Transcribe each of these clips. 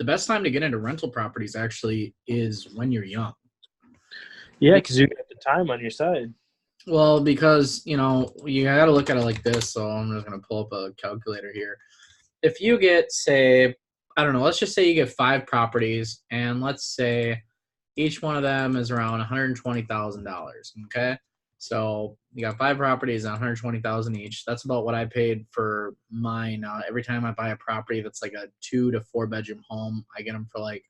the best time to get into rental properties actually is when you're young. Yeah, because you got the time on your side. Well, because, you got to look at it like this. So I'm just going to pull up a calculator here. If you get, say, I don't know, let's just say you get 5 properties, and let's say each one of them is around $120,000. Okay. So you got 5 properties at $120,000 each. That's about what I paid for mine. Every time I buy a property that's like a 2 to 4 bedroom home, I get them for like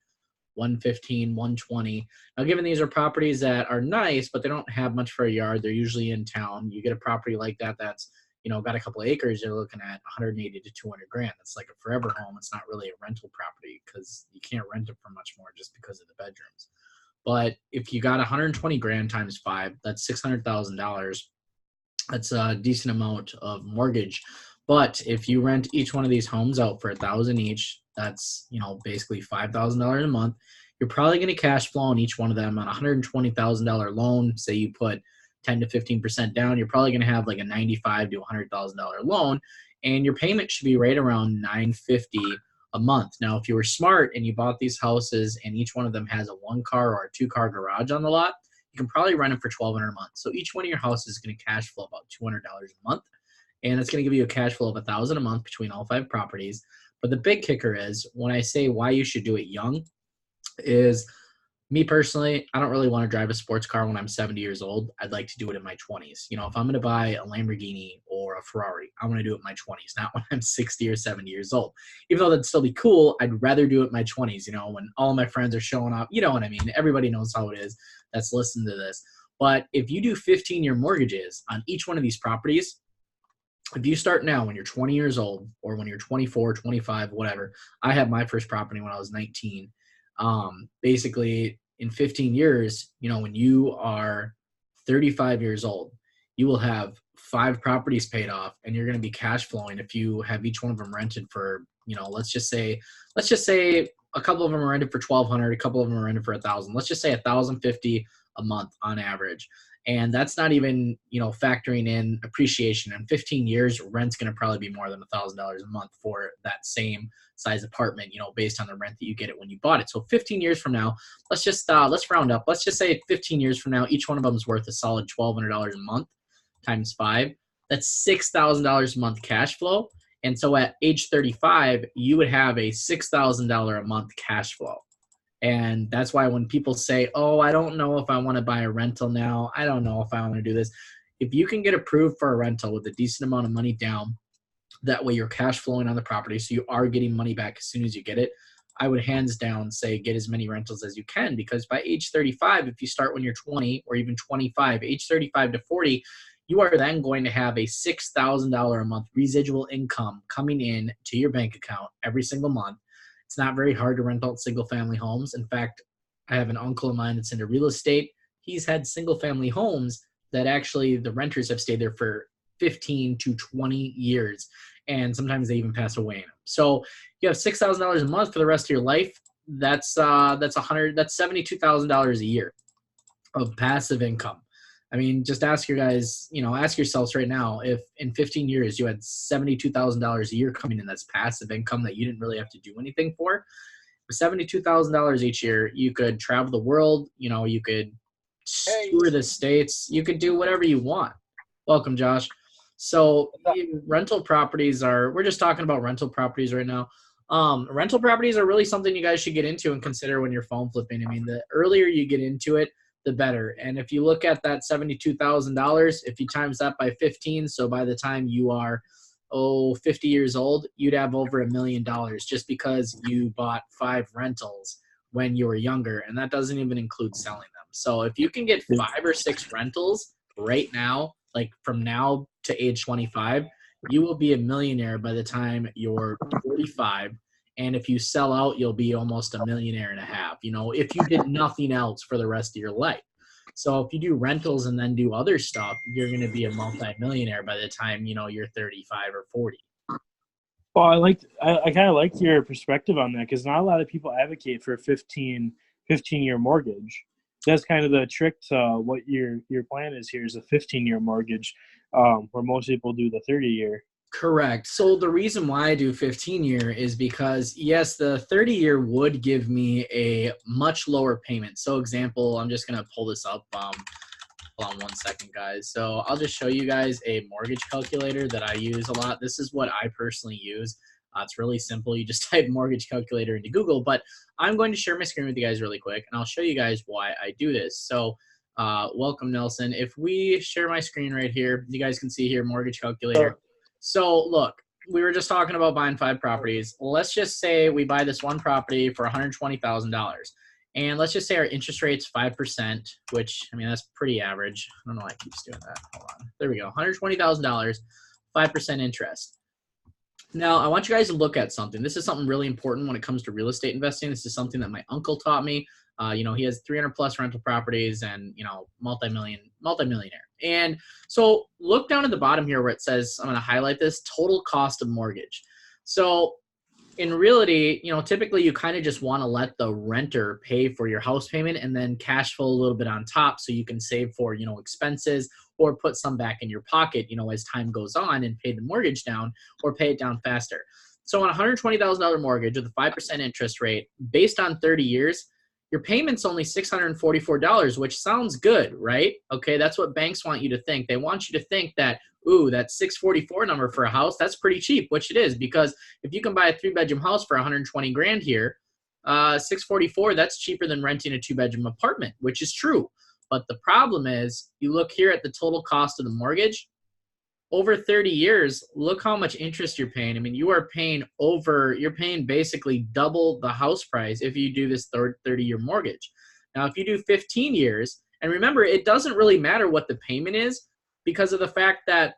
115, 120. Now, given these are properties that are nice, but they don't have much for a yard, they're usually in town. You get a property like that that's, got a couple of acres, you're looking at 180 to 200 grand. It's like a forever home. It's not really a rental property because you can't rent it for much more just because of the bedrooms. But if you got 120 grand times 5, that's $600,000. That's a decent amount of mortgage. But if you rent each one of these homes out for $1,000 each, that's, basically $5,000 a month. You're probably going to cash flow on each one of them on a $120,000 loan. Say you put 10 to 15% down, you're probably going to have like a $95,000 to $100,000 loan, and your payment should be right around $950 a month. Now, if you were smart and you bought these houses and each one of them has a 1-car or a 2-car garage on the lot, you can probably rent them for $1,200 a month. So each one of your houses is going to cash flow about $200 a month, and it's going to give you a cash flow of $1,000 a month between all 5 properties. But the big kicker is, when I say why you should do it young, is me personally, I don't really want to drive a sports car when I'm 70 years old. I'd like to do it in my 20s. If I'm going to buy a Lamborghini or a Ferrari, I want to do it in my 20s, not when I'm 60 or 70 years old. Even though that'd still be cool, I'd rather do it in my 20s, when all my friends are showing up. You know what I mean? Everybody knows how it is that's listening to this. But if you do 15-year mortgages on each one of these properties, if you start now when you're 20 years old or when you're 24, 25, whatever, I had my first property when I was 19. Basically, in 15 years, when you are 35 years old, you will have 5 properties paid off, and you're going to be cash flowing if you have each one of them rented for, let's just say a couple of them are rented for $1,200, a couple of them are rented for $1,000. Let's just say $1,050 a month on average. And that's not even, factoring in appreciation. In 15 years, rent's going to probably be more than $1,000 a month for that same size apartment, based on the rent that you get it when you bought it. So 15 years from now, let's round up. Let's just say 15 years from now, each one of them is worth a solid $1,200 a month times 5. That's $6,000 a month cash flow. And so at age 35, you would have a $6,000 a month cash flow. And that's why when people say, oh, I don't know if I want to buy a rental now, I don't know if I want to do this. If you can get approved for a rental with a decent amount of money down, that way you're cash flowing on the property, so you are getting money back as soon as you get it, I would hands down say get as many rentals as you can, because by age 35, if you start when you're 20 or even 25, age 35 to 40, you are then going to have a $6,000 a month residual income coming in to your bank account every single month. It's not very hard to rent out single-family homes. In fact, I have an uncle of mine that's into real estate. He's had single-family homes that actually the renters have stayed there for 15 to 20 years, and sometimes they even pass away in them. So you have $6,000 a month for the rest of your life. That's $72,000 a year of passive income. I mean, just ask your guys, ask yourselves right now, if in 15 years you had $72,000 a year coming in, that's passive income that you didn't really have to do anything for. With $72,000 each year, you could travel the world, you could tour the states, you could do whatever you want. Welcome, Josh. So rental properties we're just talking about rental properties right now. Rental properties are really something you guys should get into and consider when you're phone flipping. I mean, the earlier you get into it, the better. And if you look at that $72,000, if you times that by 15, so by the time you are 50 years old, you'd have over $1 million just because you bought 5 rentals when you were younger, and that doesn't even include selling them. So if you can get 5 or 6 rentals right now, like from now to age 25, you will be a millionaire by the time you're 45. And if you sell out, you'll be almost $1.5 million, if you did nothing else for the rest of your life. So if you do rentals and then do other stuff, you're going to be a multi-millionaire by the time, you're 35 or 40. Well, I kind of like your perspective on that, because not a lot of people advocate for a 15-year mortgage. That's kind of the trick to what your plan is here, is a 15-year mortgage, where most people do the 30-year. Correct. So the reason why I do 15-year is because, yes, the 30-year would give me a much lower payment. So example, I'm just going to pull this up. Hold on 1 second, guys. So I'll just show you guys a mortgage calculator that I use a lot. This is what I personally use. It's really simple. You just type mortgage calculator into Google, but I'm going to share my screen with you guys really quick, and I'll show you guys why I do this. So welcome, Nelson. If we share my screen right here, you guys can see here mortgage calculator. So look, we were just talking about buying 5 properties. Let's just say we buy this one property for $120,000. And let's just say our interest rate's 5%, which, I mean, that's pretty average. I don't know why it keeps doing that. Hold on. There we go. $120,000, 5% interest. Now, I want you guys to look at something. This is something really important when it comes to real estate investing. This is something that my uncle taught me. He has 300 plus rental properties and, multimillionaire. And so look down at the bottom here where it says, I'm going to highlight this, total cost of mortgage. So in reality, typically you kind of just want to let the renter pay for your house payment and then cash flow a little bit on top so you can save for, expenses or put some back in your pocket, as time goes on and pay the mortgage down or pay it down faster. So on a $120,000 mortgage with a 5% interest rate based on 30 years, your payment's only $644, which sounds good, right? Okay, that's what banks want you to think. They want you to think that, ooh, that 644 number for a house, that's pretty cheap, which it is, because if you can buy a 3-bedroom house for 120 grand here, 644, that's cheaper than renting a 2-bedroom apartment, which is true. But the problem is, you look here at the total cost of the mortgage, over 30 years, look how much interest you're paying. I mean, you're paying basically double the house price if you do this 30-year mortgage. Now, if you do 15 years, and remember, it doesn't really matter what the payment is because of the fact that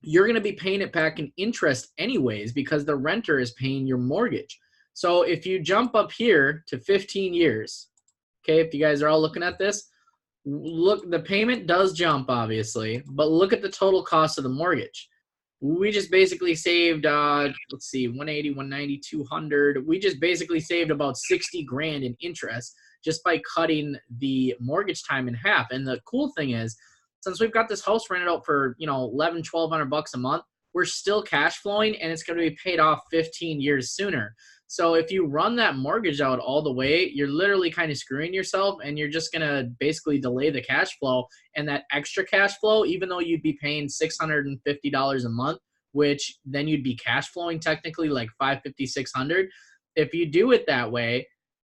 you're going to be paying it back in interest anyways because the renter is paying your mortgage. So if you jump up here to 15 years, okay, if you guys are all looking at this, look, the payment does jump, obviously, but look at the total cost of the mortgage. We just basically saved, let's see, 180, 190, 200. We just basically saved about 60 grand in interest just by cutting the mortgage time in half. And the cool thing is, since we've got this house rented out for, 11, 1,200 bucks a month, we're still cash flowing and it's going to be paid off 15 years sooner. So if you run that mortgage out all the way, you're literally kind of screwing yourself and you're just going to basically delay the cash flow. And that extra cash flow, even though you'd be paying $650 a month, which then you'd be cash flowing technically like $550, $600. If you do it that way,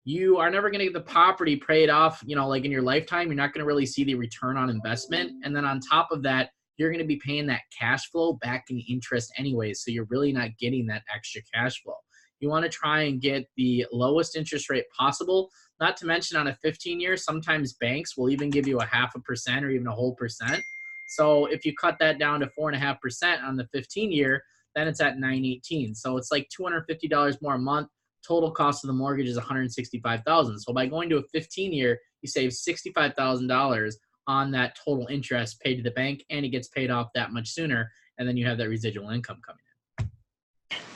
you are never going to get the property paid off, like in your lifetime. You're not going to really see the return on investment. And then on top of that, you're going to be paying that cash flow back in interest anyways. So you're really not getting that extra cash flow. You want to try and get the lowest interest rate possible, not to mention on a 15-year, sometimes banks will even give you a 0.5% or even a whole percent. So if you cut that down to 4.5% on the 15-year, then it's at $918. So it's like $250 more a month. Total cost of the mortgage is $165,000. So by going to a 15-year, you save $65,000 on that total interest paid to the bank, and it gets paid off that much sooner, and then you have that residual income coming in.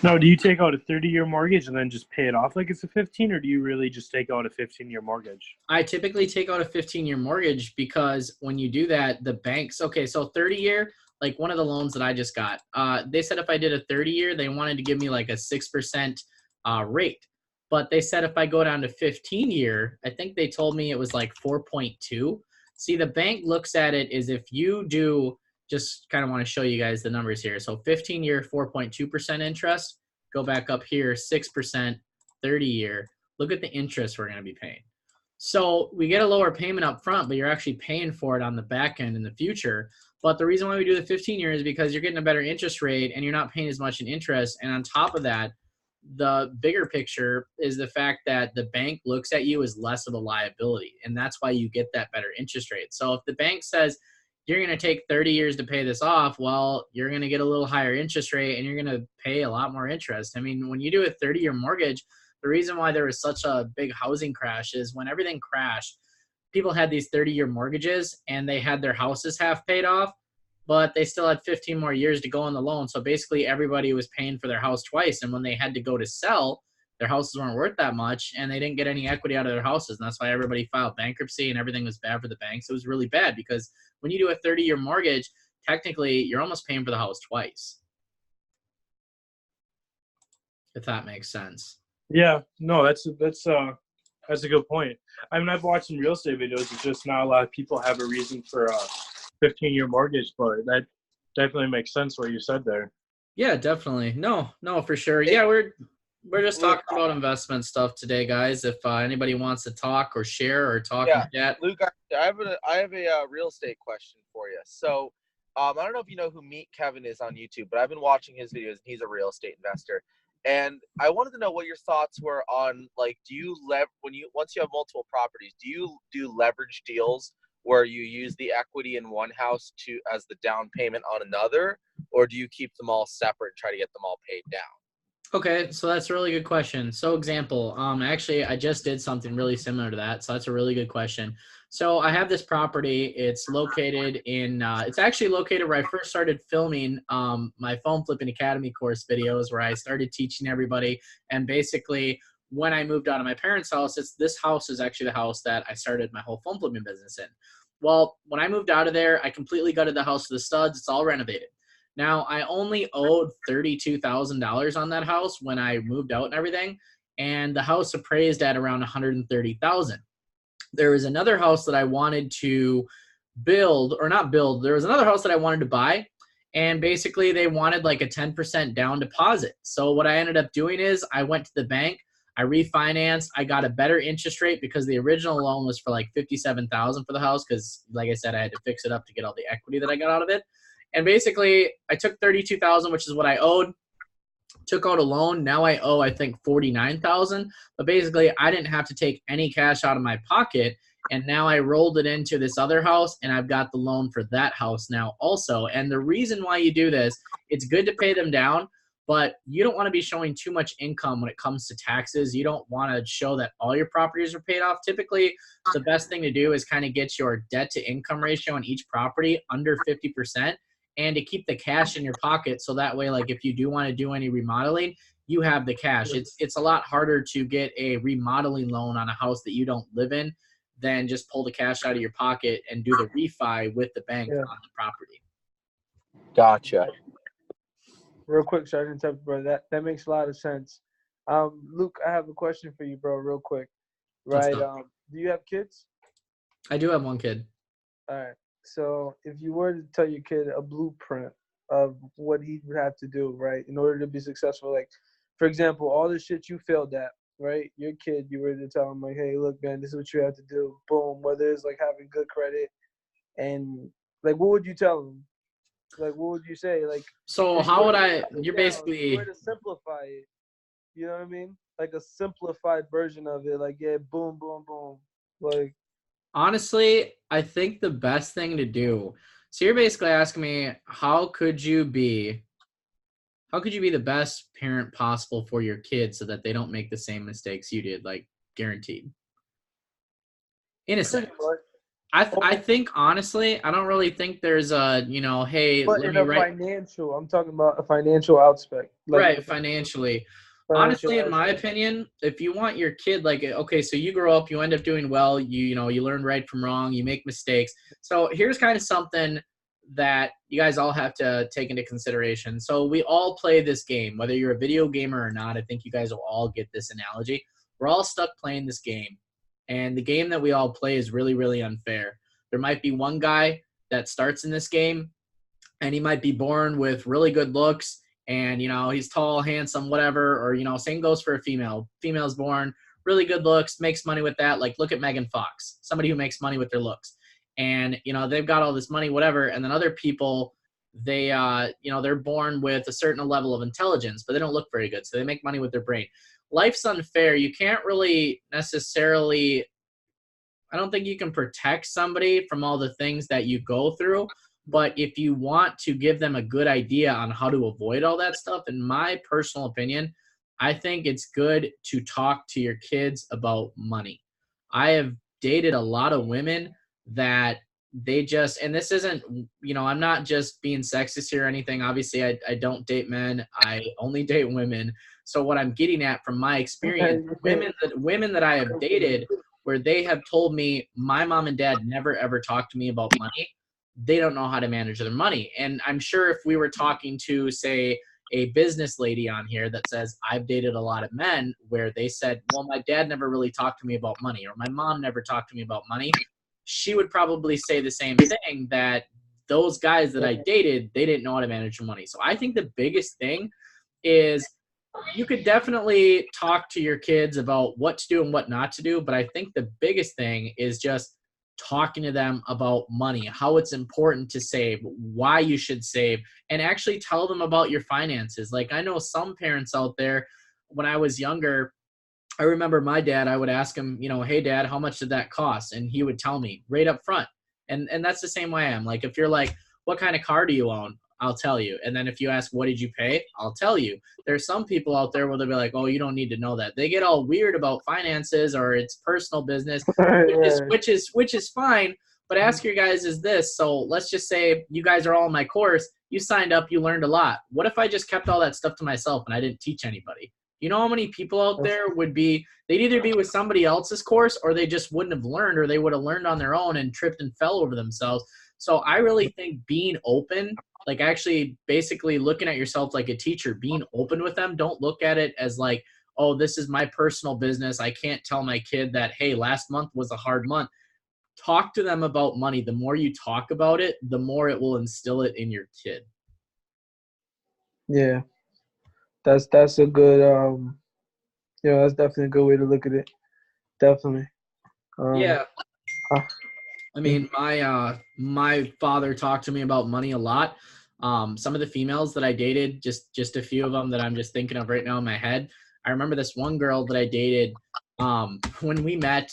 No, do you take out a 30-year mortgage and then just pay it off like it's a 15, or do you really just take out a 15-year mortgage? I typically take out a 15-year mortgage because when you do that, the banks, okay, so 30-year, like one of the loans that I just got, they said if I did a 30-year, they wanted to give me like a 6% rate. But they said if I go down to 15-year, I think they told me it was like 4.2. See, the bank looks at it as if you do, just kind of want to show you guys the numbers here. So 15-year, 4.2% interest. Go back up here, 6%, 30-year. Look at the interest we're going to be paying. So we get a lower payment up front, but you're actually paying for it on the back end in the future. But the reason why we do the 15-year is because you're getting a better interest rate and you're not paying as much in interest. And on top of that, the bigger picture is the fact that the bank looks at you as less of a liability. And that's why you get that better interest rate. So if the bank says you're going to take 30 years to pay this off, well, you're going to get a little higher interest rate and you're going to pay a lot more interest. I mean, when you do a 30-year mortgage, the reason why there was such a big housing crash is when everything crashed, people had these 30-year mortgages and they had their houses half paid off, but they still had 15 more years to go on the loan. So basically everybody was paying for their house twice. And when they had to go to sell, their houses weren't worth that much and they didn't get any equity out of their houses. And that's why everybody filed bankruptcy and everything was bad for the banks. It was really bad because when you do a 30-year mortgage, technically you're almost paying for the house twice. if that makes sense. Yeah, no, that's a good point. I mean, I've watched some real estate videos. It's just not a lot of people have a reason for a 15-year mortgage, but that definitely makes sense what you said there. Yeah, definitely. No, no, for sure. Hey, Yeah, we're just Luke. talking about investment stuff today, guys. If anybody wants to talk or share or talk in Yeah, chat. Luke. I have a real estate question for you. So, I don't know if you know who Meet Kevin is on YouTube, but I've been watching his videos, and he's a real estate investor. And I wanted to know what your thoughts were on, like, do you once you have multiple properties, do you do leverage deals where you use the equity in one house to as the down payment on another, or do you keep them all separate and try to get them all paid down? Okay, so that's a really good question. So example, actually I just did something really similar to that. So that's a really good question. So I have this property. It's located in it's actually located where I first started filming my phone flipping academy course videos, where I started teaching everybody. And basically when I moved out of my parents' house, this house is actually the house that I started my whole phone flipping business in. Well, when I moved out of there, I completely gutted the house to the studs. It's all renovated. Now, I only owed $32,000 on that house when I moved out and everything, and the house appraised at around $130,000. There was another house that I wanted to build, or not build. There was another house that I wanted to buy, and basically they wanted like a 10% down deposit. So what I ended up doing is I went to the bank, I refinanced, I got a better interest rate because the original loan was for like $57,000 for the house because, like I said, I had to fix it up to get all the equity that I got out of it. And basically, I took $32,000, which is what I owed, took out a loan. Now I owe, I think, $49,000. But basically, I didn't have to take any cash out of my pocket. And now I rolled it into this other house, and I've got the loan for that house now also. And the reason why you do this, it's good to pay them down, but you don't want to be showing too much income when it comes to taxes. You don't want to show that all your properties are paid off. Typically, the best thing to do is kind of get your debt to income ratio on each property under 50%. And to keep the cash in your pocket, so that way, like if you do want to do any remodeling, you have the cash. It's a lot harder to get a remodeling loan on a house that you don't live in than just pull the cash out of your pocket and do the refi with the bank on the property. Gotcha. Real quick, sorry to interrupt, bro. That makes a lot of sense. Luke, I have a question for you, bro, real quick. Right? Do you have kids? I do have one kid. All right. So if you were to tell your kid a blueprint of what he would have to do, right, in order to be successful, like, for example, all the shit you failed at, right? Your kid, you were to tell him, like, hey, look, man, this is what you have to do. Boom. Whether it's like having good credit and like, what would you tell him? Like, what would you say? Like, so how would I? You're basically. You were to simplify it. You know what I mean? Like a simplified version of it. Like, yeah, boom, boom, boom. Like. Honestly, I think the best thing to do. So you're basically asking me, how could you be the best parent possible for your kids so that they don't make the same mistakes you did, like guaranteed? In a sense. I think honestly, I don't really think there's a, hey, but in a financial, I'm talking about a financial aspect. Like, right, financially. Honestly, in my opinion, if you want your kid, like, okay, so you grow up, you end up doing well, you learn right from wrong, you make mistakes. So here's kind of something that you guys all have to take into consideration. So we all play this game, whether you're a video gamer or not. I think you guys will all get this analogy. We're all stuck playing this game. And the game that we all play is really, really unfair. There might be one guy that starts in this game, and he might be born with really good looks, and, he's tall, handsome, whatever, or, same goes for a female. Female's born, really good looks, makes money with that. Like, look at Megan Fox, somebody who makes money with their looks. And, they've got all this money, whatever. And then other people, they're born with a certain level of intelligence, but they don't look very good. So they make money with their brain. Life's unfair. You can't really necessarily, I don't think you can protect somebody from all the things that you go through. But if you want to give them a good idea on how to avoid all that stuff, in my personal opinion, I think it's good to talk to your kids about money. I have dated a lot of women that they just, and this isn't, I'm not just being sexist here or anything. Obviously, I don't date men. I only date women. So what I'm getting at from my experience, women that I have dated, where they have told me my mom and dad never ever talked to me about money. They don't know how to manage their money. And I'm sure if we were talking to, say, a business lady on here that says, I've dated a lot of men where they said, well, my dad never really talked to me about money, or my mom never talked to me about money. She would probably say the same thing, that those guys that I dated, they didn't know how to manage their money. So I think the biggest thing is you could definitely talk to your kids about what to do and what not to do. But I think the biggest thing is just talking to them about money, how it's important to save, why you should save, and actually tell them about your finances. Like, I know some parents out there, when I was younger, I remember my dad, I would ask him, you know, hey dad, how much did that cost? And he would tell me right up front. And that's the same way I am. Like, if you're like, what kind of car do you own? I'll tell you. And then if you ask, what did you pay? I'll tell you. There's some people out there where they'll be like, oh, you don't need to know that. They get all weird about finances, or it's personal business, which is fine. But ask your guys is this. So let's just say you guys are all in my course. You signed up, you learned a lot. What if I just kept all that stuff to myself and I didn't teach anybody? You know how many people out there would be, they'd either be with somebody else's course, or they just wouldn't have learned, or they would have learned on their own and tripped and fell over themselves. So I really think being open, like actually basically looking at yourself like a teacher, being open with them. Don't look at it as like, oh, this is my personal business. I can't tell my kid that, hey, last month was a hard month. Talk to them about money. The more you talk about it, the more it will instill it in your kid. Yeah. That's a good that's definitely a good way to look at it. Definitely. Yeah. I mean, my father talked to me about money a lot. Some of the females that I dated, just a few of them that I'm just thinking of right now in my head. I remember this one girl that I dated, when we met,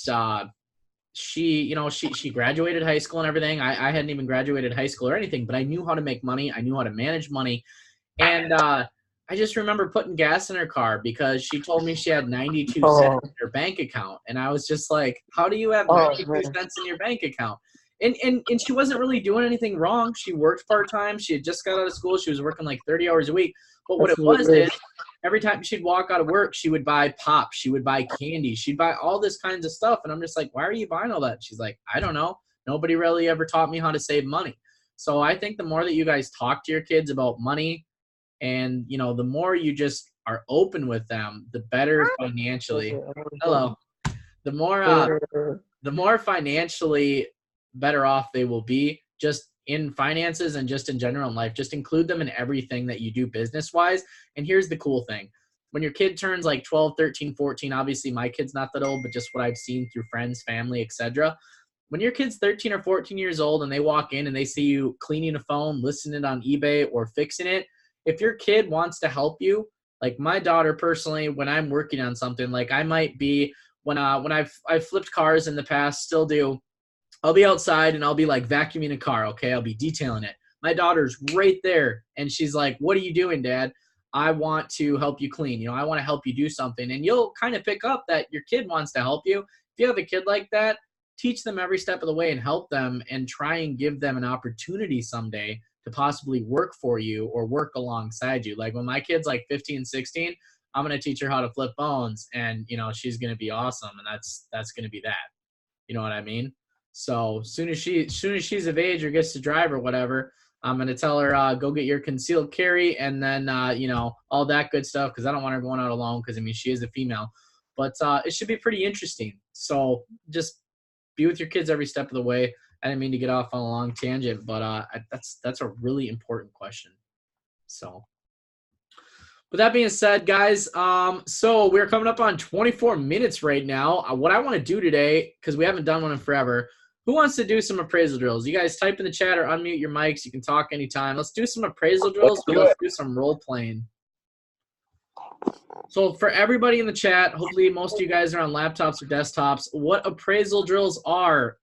she graduated high school and everything. I hadn't even graduated high school or anything, but I knew how to make money. I knew how to manage money. And I just remember putting gas in her car because she told me she had 92 cents in her bank account. And I was just like, how do you have 92 cents in your bank account? And she wasn't really doing anything wrong. She worked part-time. She had just got out of school. She was working like 30 hours a week. But what it was is every time she'd walk out of work, she would buy pop. She would buy candy. She'd buy all this kinds of stuff. And I'm just like, why are you buying all that? She's like, I don't know. Nobody really ever taught me how to save money. So I think the more that you guys talk to your kids about money, and, you know, the more you just are open with them, the better financially. Hello. The more financially better off they will be, just in finances and just in general in life. Just include them in everything that you do business-wise. And here's the cool thing. When your kid turns like 12, 13, 14, obviously my kid's not that old, but just what I've seen through friends, family, etc. When your kid's 13 or 14 years old and they walk in and they see you cleaning a phone, listening on eBay, or fixing it, if your kid wants to help you, like my daughter personally, when I'm working on something, like I might be, when I've flipped cars in the past, still do, I'll be outside and I'll be like vacuuming a car, okay? I'll be detailing it. My daughter's right there and she's like, what are you doing, Dad? I want to help you clean. You know, I want to help you do something. And you'll kind of pick up that your kid wants to help you. If you have a kid like that, teach them every step of the way and help them, and try and give them an opportunity someday to possibly work for you or work alongside you. Like when my kid's like 15, 16, I'm going to teach her how to flip phones, and, you know, she's going to be awesome. And that's going to be that, you know what I mean? So as soon as she's of age or gets to drive or whatever, I'm going to tell her, go get your concealed carry, and then, you know, all that good stuff. Cause I don't want her going out alone. Cause I mean, she is a female, but it should be pretty interesting. So just be with your kids every step of the way. I didn't mean to get off on a long tangent, but that's a really important question. So with that being said, guys, so we're coming up on 24 minutes right now. What I want to do today, because we haven't done one in forever, who wants to do some appraisal drills? You guys type in the chat or unmute your mics. You can talk anytime. Let's do some appraisal drills, but let's do some role playing. So for everybody in the chat, hopefully most of you guys are on laptops or desktops. What appraisal drills are?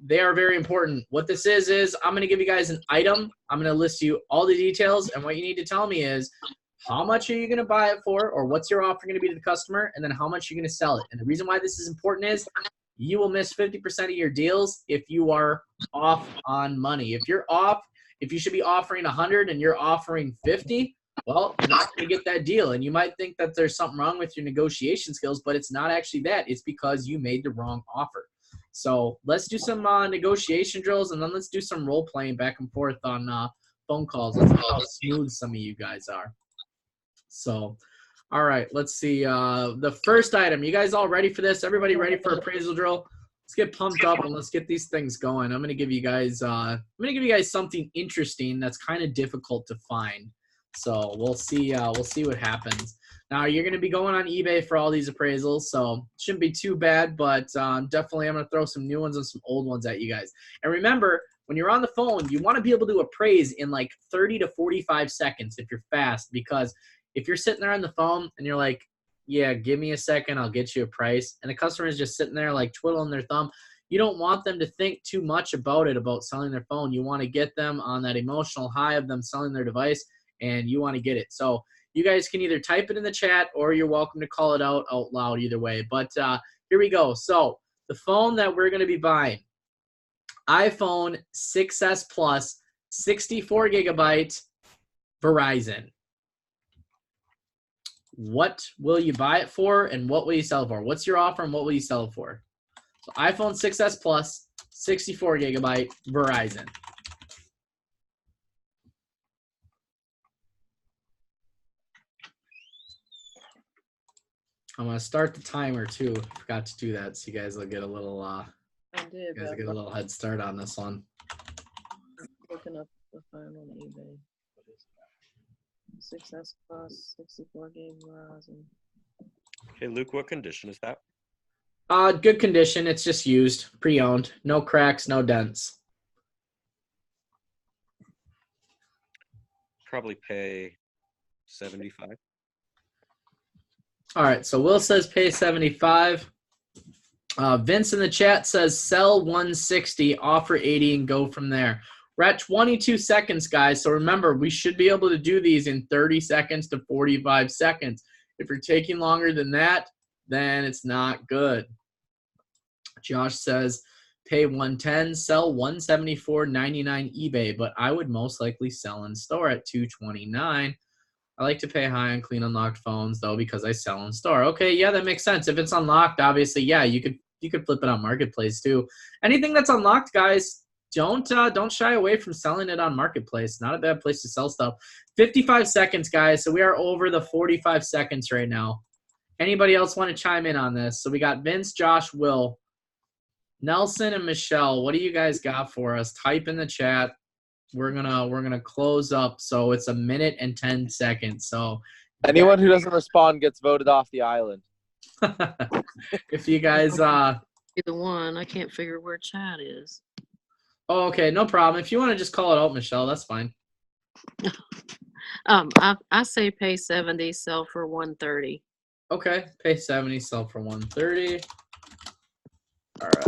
They are very important. What this is I'm going to give you guys an item. I'm going to list you all the details, and what you need to tell me is how much are you going to buy it for, or what's your offer going to be to the customer, and then how much you're going to sell it. And the reason why this is important is you will miss 50% of your deals if you are off on money. If you're off, if you should be offering 100 and you're offering 50, well, you're not going to get that deal. And you might think that there's something wrong with your negotiation skills, but it's not actually that. It's because you made the wrong offer. So let's do some negotiation drills, and then let's do some role playing back and forth on phone calls. Let's see how smooth some of you guys are. So, all right, let's see. The first item. You guys all ready for this? Everybody ready for appraisal drill? Let's get pumped up and let's get these things going. I'm gonna give you guys something interesting that's kind of difficult to find. So we'll see what happens. Now you're gonna be going on eBay for all these appraisals, so it shouldn't be too bad. But definitely, I'm gonna throw some new ones and some old ones at you guys. And remember, when you're on the phone, you want to be able to appraise in like 30 to 45 seconds if you're fast, because if you're sitting there on the phone and you're like, yeah, give me a second, I'll get you a price, and the customer is just sitting there like twiddling their thumb, you don't want them to think too much about selling their phone. You want to get them on that emotional high of them selling their device, and you want to get it. So you guys can either type it in the chat or you're welcome to call it out loud either way. But here we go. So the phone that we're going to be buying, iPhone 6S Plus, 64 gigabyte, Verizon. What will you buy it for and what will you sell it for? What's your offer and what will you sell it for? So iPhone 6S Plus, 64 gigabyte, Verizon. I'm gonna start the timer too. Forgot to do that, so you guys will get a little head start on this one. Looking up the phone on eBay. 6S Plus, 64 gig Verizon. Hey, Luke, what condition is that? Good condition. It's just used, pre-owned. No cracks, no dents. Probably pay 75. All right, so Will says pay 75. Vince in the chat says sell 160, offer 80, and go from there. We're at 22 seconds, guys. So remember, we should be able to do these in 30 seconds to 45 seconds. If you're taking longer than that, then it's not good. Josh says pay 110, sell 174.99 eBay, but I would most likely sell in store at 229. I like to pay high on clean unlocked phones though because I sell in store. Okay, yeah, that makes sense. If it's unlocked, obviously, yeah, you could flip it on Marketplace too. Anything that's unlocked, guys, don't shy away from selling it on Marketplace. Not a bad place to sell stuff. 55 seconds, guys. So we are over the 45 seconds right now. Anybody else want to chime in on this? So we got Vince, Josh, Will, Nelson, and Michelle. What do you guys got for us? Type in the chat. We're gonna close up. So it's a minute and 10 seconds. So anyone who doesn't respond gets voted off the island. if you guys Either one, I can't figure where chat is. Oh, okay, no problem. If you want to just call it out, Michelle, that's fine. I say pay 70, sell for 130. Okay, pay 70, sell for 130. All right,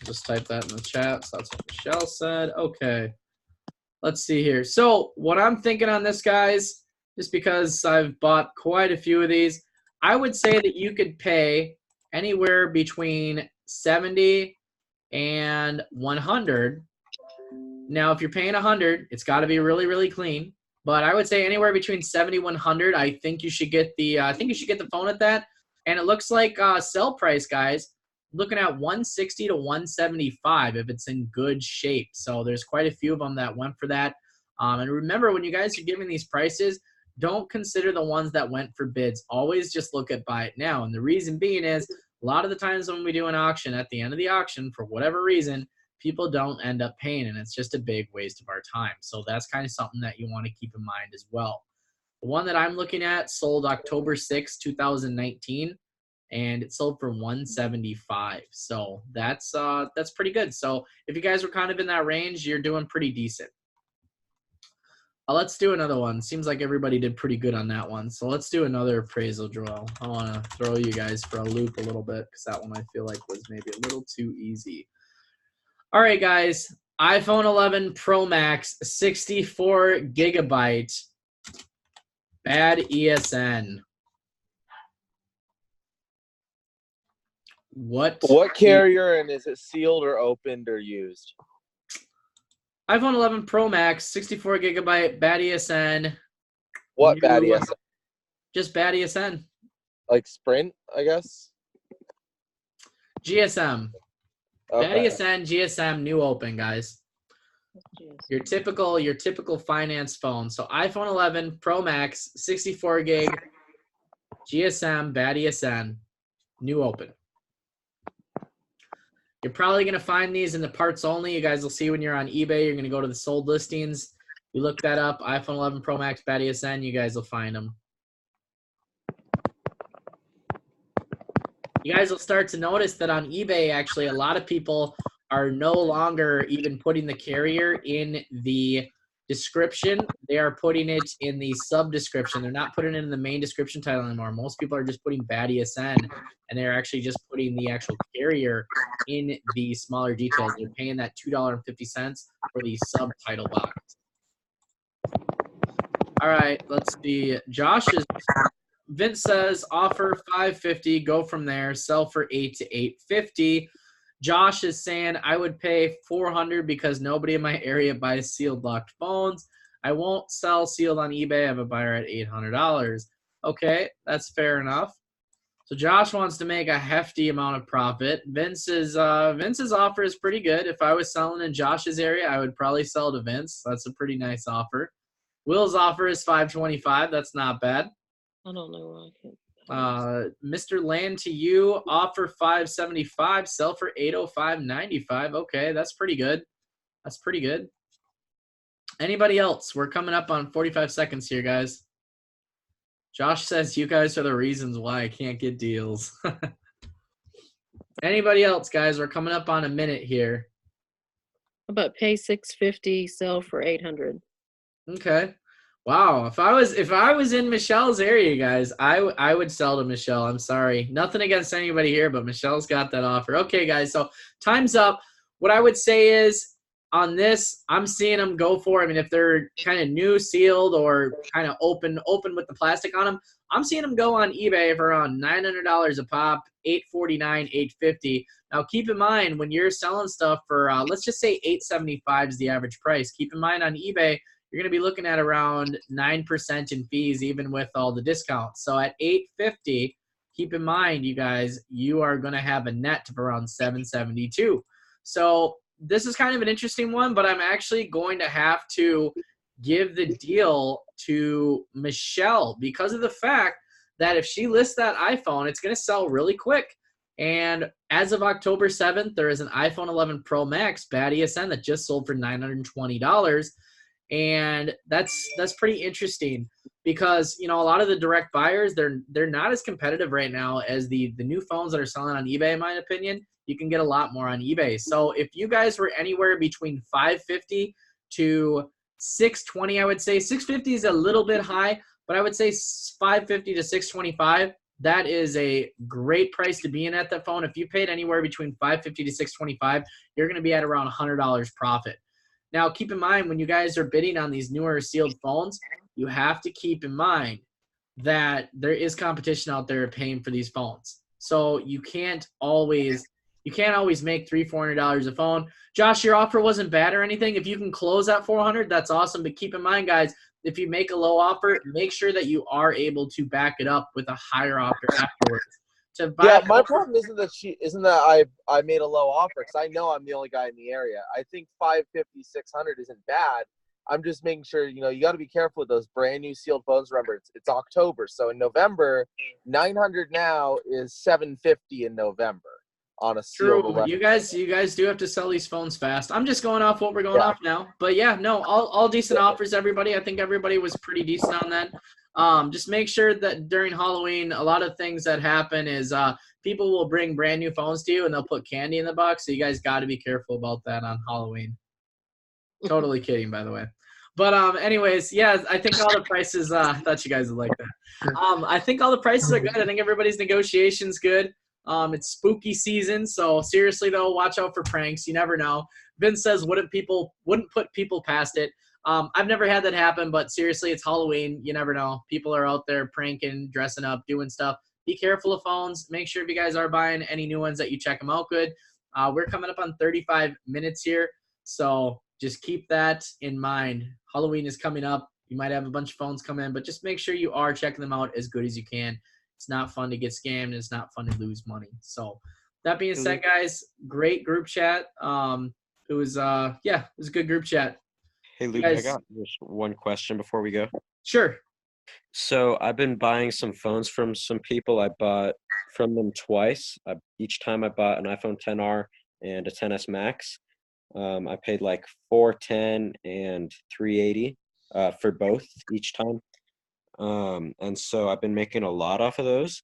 just type that in the chat. So that's what Michelle said. Okay, let's see here. So what I'm thinking on this, guys, just because I've bought quite a few of these, I would say that you could pay anywhere between 70 and 100. Now, if you're paying 100, it's got to be really, really clean. But I would say anywhere between 70 and 100. I think you should get the phone at that. And it looks like sell price, guys, looking at 160 to 175 if it's in good shape. So there's quite a few of them that went for that. And remember, when you guys are giving these prices, don't consider the ones that went for bids. Always just look at buy it now. And the reason being is a lot of the times when we do an auction, at the end of the auction, for whatever reason, people don't end up paying, and it's just a big waste of our time. So that's kind of something that you want to keep in mind as well. The one that I'm looking at sold October 6, 2019, and it sold for 175. So that's pretty good. So if you guys were kind of in that range, you're doing pretty decent. Let's do another one. Seems like everybody did pretty good on that one. So let's do another appraisal drill. I want to throw you guys for a loop a little bit because that one I feel like was maybe a little too easy. All right, guys. iPhone 11 Pro Max, 64 gigabyte, bad ESN. What carrier, and is it sealed or opened or used? iPhone 11 Pro Max, 64 gigabyte, bad ESN. What bad ESN? Just bad ESN. Like Sprint, I guess? GSM. Okay. Bad ESN, GSM, new open, guys. Your typical finance phone. So iPhone 11 Pro Max, 64 gig, GSM, bad ESN, new open. You're probably going to find these in the parts only. You guys will see when you're on eBay, you're going to go to the sold listings. You look that up, iPhone 11 Pro Max, bad ESN, you guys will find them. You guys will start to notice that on eBay, actually, a lot of people are no longer even putting the carrier in the description. They are putting it in the sub description. They're not putting it in the main description title anymore. Most people are just putting bad ESN, and they're actually just putting the actual carrier in the smaller details. They're paying that $2.50 for the subtitle box. All right, let's see. Vince says offer $550, go from there, sell for $8 to $850. Josh is saying I would pay $400 because nobody in my area buys sealed locked phones. I won't sell sealed on eBay. I have a buyer at $800. Okay, that's fair enough. So Josh wants to make a hefty amount of profit. Vince's offer is pretty good. If I was selling in Josh's area, I would probably sell to Vince. That's a pretty nice offer. Will's offer is $525. That's not bad. I don't know why I can't. Mr. Land to you, offer $575, sell for $805.95. Okay, that's pretty good. That's pretty good. Anybody else? We're coming up on 45 seconds here, guys. Josh says you guys are the reasons why I can't get deals. Anybody else, guys? We're coming up on a minute here. How about pay $650, sell for $800? Okay. Wow. If I was in Michelle's area, guys, I would sell to Michelle. I'm sorry. Nothing against anybody here, but Michelle's got that offer. Okay, guys. So time's up. What I would say is on this, I'm seeing them go for, I mean, if they're kind of new sealed or kind of open with the plastic on them, I'm seeing them go on eBay for around $900 a pop, $849, $850. Now, keep in mind when you're selling stuff for, let's just say $875 is the average price. Keep in mind on eBay, you're going to be looking at around 9% in fees, even with all the discounts. So at $850, keep in mind, you guys, you are going to have a net of around $772. So this is kind of an interesting one, but I'm actually going to have to give the deal to Michelle because of the fact that if she lists that iPhone, it's going to sell really quick. And as of October 7th, there is an iPhone 11 Pro Max bad ESN that just sold for $920. And that's pretty interesting because, you know, a lot of the direct buyers, they're not as competitive right now as the new phones that are selling on eBay, in my opinion. You can get a lot more on eBay. So if you guys were anywhere between $550 to $620, I would say $650 is a little bit high, but I would say $550 to $625. That is a great price to be in at that phone. If you paid anywhere between $550 to $625, you're going to be at around $100 profit. Now, keep in mind, when you guys are bidding on these newer sealed phones, you have to keep in mind that there is competition out there paying for these phones. So you can't always make $300-$400 a phone. Josh, your offer wasn't bad or anything. If you can close at $400, that's awesome. But keep in mind, guys, if you make a low offer, make sure that you are able to back it up with a higher offer afterwards. Yeah, my problem isn't that I made a low offer because I know I'm the only guy in the area. I think $550, $600 isn't bad. I'm just making sure, you know, you got to be careful with those brand new sealed phones. Remember, it's October, so in November, $900 now is $750 in November on a sealed 11. You guys do have to sell these phones fast. I'm just going off what we're going off now, but yeah, no, all decent offers, everybody. I think everybody was pretty decent on that. Just make sure that during Halloween, a lot of things that happen is people will bring brand new phones to you and they'll put candy in the box. So you guys got to be careful about that on Halloween. Totally kidding, by the way. But anyways, yeah, I think all the prices, I thought you guys would like that. I think all the prices are good. I think everybody's negotiation's good. It's spooky season. So seriously though, watch out for pranks. You never know. Vince says wouldn't put people past it. I've never had that happen, but seriously, it's Halloween. You never know. People are out there pranking, dressing up, doing stuff. Be careful of phones. Make sure if you guys are buying any new ones that you check them out good. We're coming up on 35 minutes here, so just keep that in mind. Halloween is coming up. You might have a bunch of phones come in, but just make sure you are checking them out as good as you can. It's not fun to get scammed, and it's not fun to lose money. So that being said, guys, great group chat. it was it was a good group chat. Hey, You Luke, I guys, got just one question before we go. sure. So I've been buying some phones from some people. I bought from them twice. Each time I bought an iPhone 10R and a 10s Max. I paid like 410 and 380 for both each time. And so I've been making a lot off of those.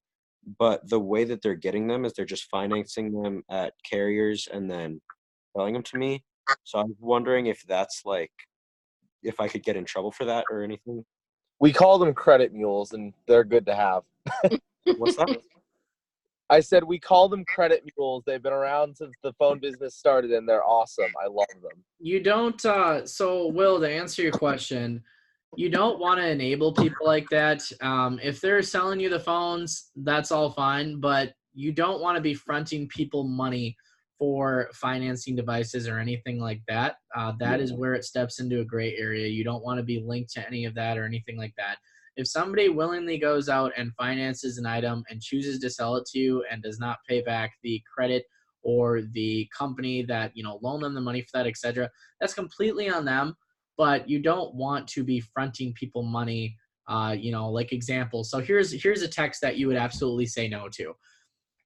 But the way that they're getting them is they're just financing them at carriers and then selling them to me. So I'm wondering if that's like if I could get in trouble for that or anything. We call them credit mules, and they're good to have. What's that? I said we call them credit mules. They've been around since the phone business started, and they're awesome. I love them. You don't so Will, to answer your question, you don't want to enable people like that. If they're selling you the phones, that's all fine, but you don't want to be fronting people money for financing devices or anything like that. That is where it steps into a gray area. You don't want to be linked to any of that or anything like that. If somebody willingly goes out and finances an item and chooses to sell it to you and does not pay back the credit or the company that loaned them the money for that, etc., that's completely on them. But you don't want to be fronting people money. Like example. So here's a text that you would absolutely say no to.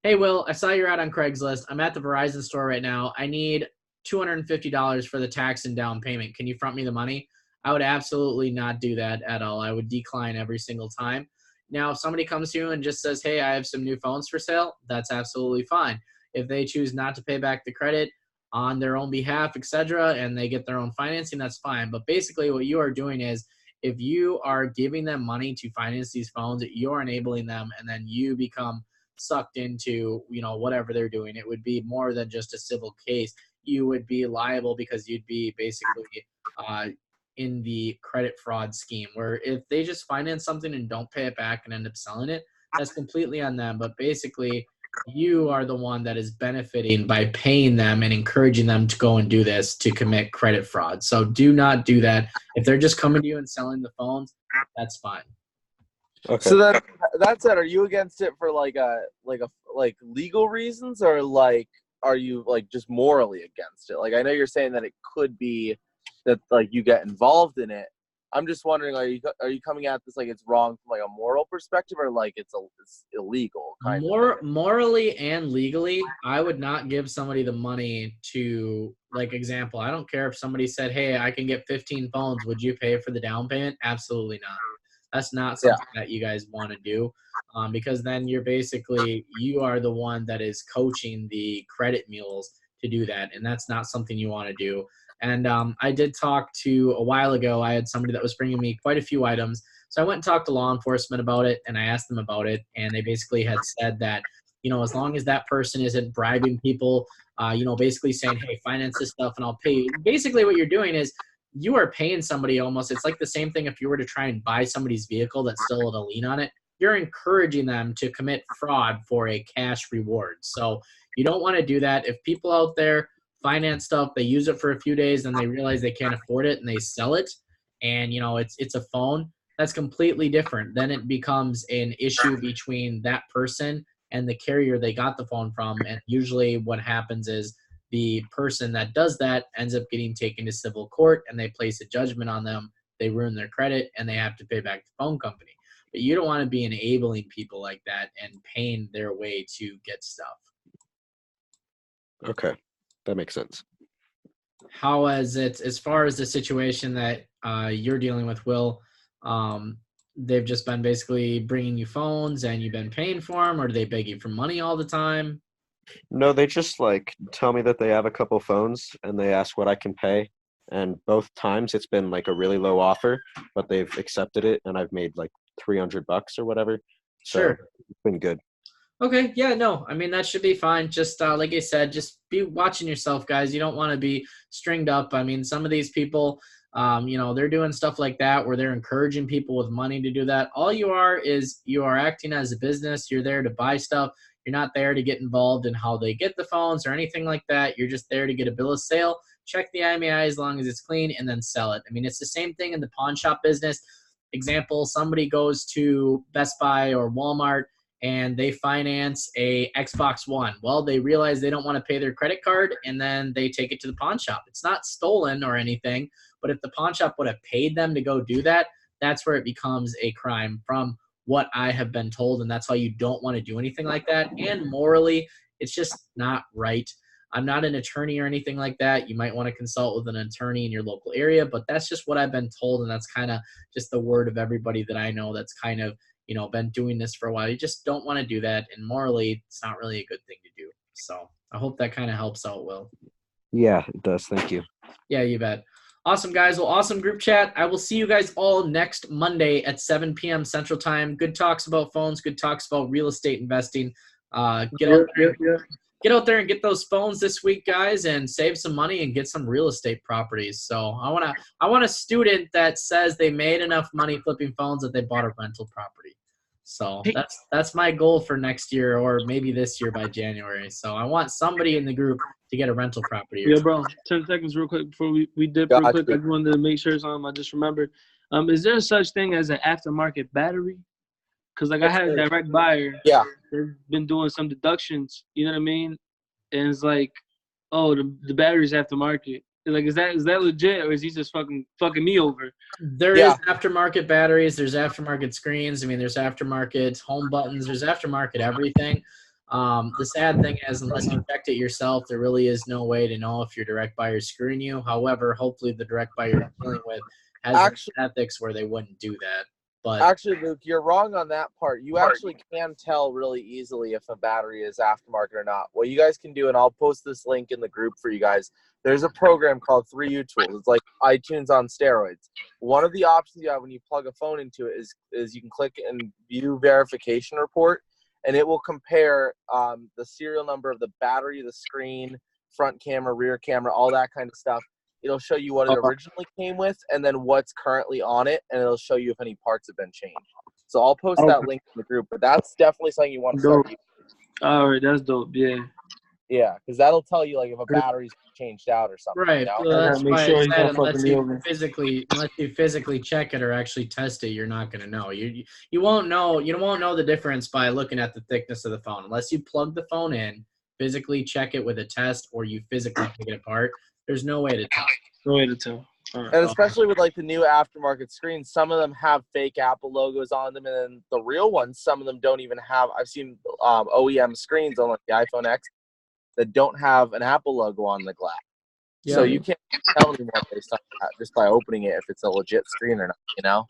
Hey, Will, I saw you're out on Craigslist. I'm at the Verizon store right now. I need $250 for the tax and down payment. Can you front me the money? I would absolutely not do that at all. I would decline every single time. Now, if somebody comes to you and just says, hey, I have some new phones for sale, that's absolutely fine. If they choose not to pay back the credit on their own behalf, etc., and they get their own financing, that's fine. But basically what you are doing is if you are giving them money to finance these phones, you're enabling them, and then you become sucked into whatever they're doing. It would be more than just a civil case. You would be liable because you'd be basically in the credit fraud scheme, where if they just finance something and don't pay it back and end up selling it, that's completely on them. But basically you are the one that is benefiting by paying them and encouraging them to go and do this, to commit credit fraud. So do not do that. If they're just coming to you and selling the phones, that's fine. Okay. So that said, are you against it for like legal reasons, or like are you like just morally against it? Like, I know you're saying that it could be that like you get involved in it. I'm just wondering, are you coming at this like it's wrong from like a moral perspective, or like it's illegal kind of? Morally and legally, I would not give somebody the money to, like, example, I don't care if somebody said, hey, I can get 15 phones. Would you pay for the down payment? Absolutely not. That's not something that you guys want to do, because then you are the one that is coaching the credit mules to do that, and that's not something you want to do. And I did talk to, a while ago, I had somebody that was bringing me quite a few items. So I went and talked to law enforcement about it, and I asked them about it, and they basically had said that, as long as that person isn't bribing people, basically saying, hey, finance this stuff and I'll pay you. Basically what you're doing is you are paying somebody almost. It's like the same thing if you were to try and buy somebody's vehicle that's still at a lien on it. You're encouraging them to commit fraud for a cash reward. So you don't want to do that. If people out there finance stuff, they use it for a few days, then they realize they can't afford it and they sell it, and it's a phone, that's completely different. Then it becomes an issue between that person and the carrier they got the phone from. And usually what happens is the person that does that ends up getting taken to civil court, and they place a judgment on them. They ruin their credit and they have to pay back the phone company. But you don't want to be enabling people like that and paying their way to get stuff. Okay. That makes sense. How is it as far as the situation that you're dealing with, Will? They've just been basically bringing you phones and you've been paying for them, or do they beg you for money all the time? No, they just like tell me that they have a couple phones and they ask what I can pay. And both times it's been like a really low offer, but they've accepted it and I've made like $300 or whatever. So Sure. it's been good. Okay. Yeah, no, I mean, that should be fine. Just like I said, just be watching yourself, guys. You don't want to be stringed up. I mean, some of these people, they're doing stuff like that where they're encouraging people with money to do that. All you are is you are acting as a business. You're there to buy stuff. You're not there to get involved in how they get the phones or anything like that. You're just there to get a bill of sale, check the IMEI as long as it's clean, and then sell it. I mean, it's the same thing in the pawn shop business. Example, somebody goes to Best Buy or Walmart and they finance a Xbox One. Well, they realize they don't want to pay their credit card, and then they take it to the pawn shop. It's not stolen or anything, but if the pawn shop would have paid them to go do that, that's where it becomes a crime from what I have been told, and that's why you don't want to do anything like that. And morally, it's just not right. I'm not an attorney or anything like that. You might want to consult with an attorney in your local area, but that's just what I've been told, and that's kind of just the word of everybody that I know that's kind of, been doing this for a while. You just don't want to do that, and morally, it's not really a good thing to do. So I hope that kind of helps out, Will. Yeah, it does. Thank you. Yeah, you bet. Awesome, guys. Well, awesome group chat. I will see you guys all next Monday at 7 p.m. Central Time. Good talks about phones, good talks about real estate investing. Get out there and get those phones this week, guys, and save some money and get some real estate properties. So I want a student that says they made enough money flipping phones that they bought a rental property. So that's my goal for next year, or maybe this year by January. So I want somebody in the group to get a rental property. Yeah, bro. 10 seconds real quick before we dip real quick. I just wanted to make sure something I just remembered. Is there such thing as an aftermarket battery? Because I had a direct buyer. Yeah. They've been doing some deductions. You know what I mean? And it's like, oh, the battery's aftermarket. Like, is that legit, or is he just fucking me over? There is aftermarket batteries. There's aftermarket screens. I mean, there's aftermarket home buttons. There's aftermarket everything. The sad thing is, unless you checked it yourself, there really is no way to know if your direct buyer is screwing you. However, hopefully the direct buyer you're dealing with has ethics where they wouldn't do that. But actually, Luke, you're wrong on that part. You actually can tell really easily if a battery is aftermarket or not. What you guys can do, and I'll post this link in the group for you guys, there's a program called 3U Tools. It's like iTunes on steroids. One of the options you have when you plug a phone into it is you can click and view verification report, and it will compare the serial number of the battery, the screen, front camera, rear camera, all that kind of stuff. It'll show you what it originally came with and then what's currently on it, and it'll show you if any parts have been changed. So I'll post that link in the group, but that's definitely something you want to start using. All right, that's dope. Yeah. Yeah, because that'll tell you like if a battery's changed out or something. right. You know? Well, that's why sure I said unless you physically check it or actually test it, you're not going to know. You won't know. You won't know the difference by looking at the thickness of the phone unless you plug the phone in, physically check it with a test, or you physically take it apart. There's no way to tell. No way to tell. Right. And especially with like the new aftermarket screens, some of them have fake Apple logos on them, and then the real ones, some of them don't even have. I've seen OEM screens on like the iPhone X that don't have an Apple logo on the glass. Yeah. So you can't tell anymore based on that just by opening it if it's a legit screen or not, you know?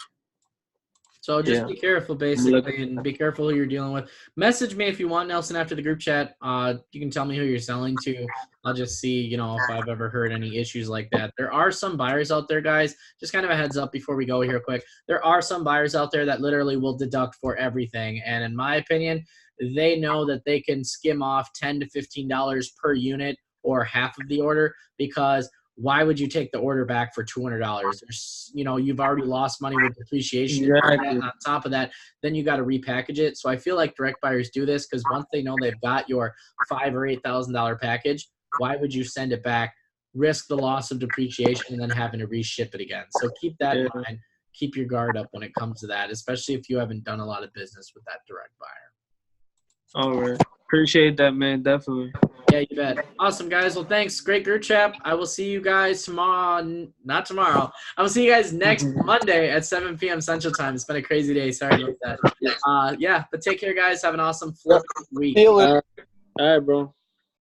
So just be careful, basically, and be careful who you're dealing with. Message me if you want, Nelson, after the group chat. You can tell me who you're selling to. I'll just see, if I've ever heard any issues like that. There are some buyers out there, guys. Just kind of a heads up before we go here quick. There are some buyers out there that literally will deduct for everything. And in my opinion, they know that they can skim off $10 to $15 per unit or half of the order, because why would you take the order back for $200? There's, you've already lost money with depreciation. Exactly. And on top of that, then you got to repackage it. So I feel like direct buyers do this because once they know they've got your $5,000 or $8,000 package, why would you send it back, risk the loss of depreciation, and then having to reship it again? So keep that in mind. Keep your guard up when it comes to that, especially if you haven't done a lot of business with that direct buyer. All right. Appreciate that, man. Definitely. Yeah, you bet. Awesome, guys. Well, thanks. Great group chat. I will see you guys tomorrow. Not tomorrow. I will see you guys next Monday at 7 p.m. Central Time. It's been a crazy day. Sorry about that. But take care, guys. Have an awesome week. See you later. All right, bro.